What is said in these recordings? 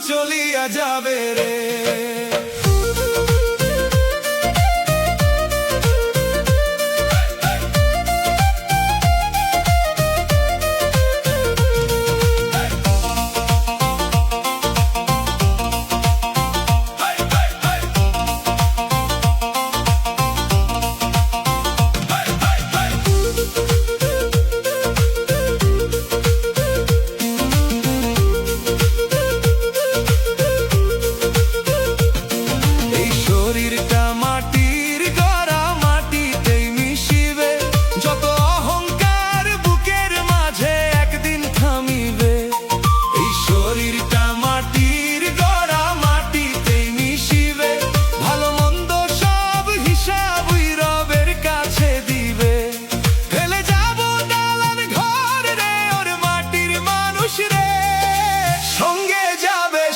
চলিয়া যাবে রে।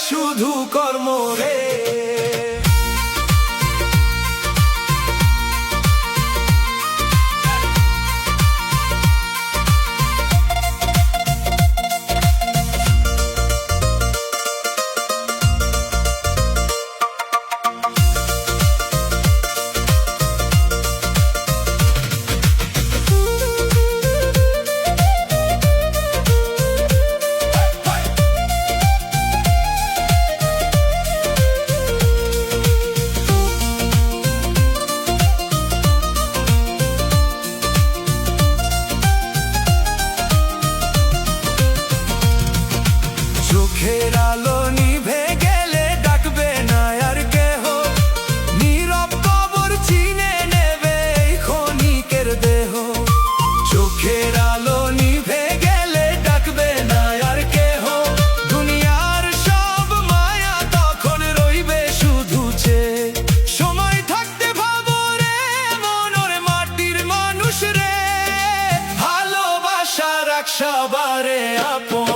শুধু কর্ম রে। চোখের আলো নিভে গেলে ডাকবে না আর কেহ, নীরব কবর চিনে নেবে এই ক্ষণিকের দেহ। চোখের আলো নিভে গেলে ডাকবে না আর কেহ, দুনিয়ার সব মায়া তখন রইবে শুধু চেয়ে। সময় থাকতে ভাবো রে মনের মাটির মানুষ রে, ভালোবাসা রাখ সবারে আপন।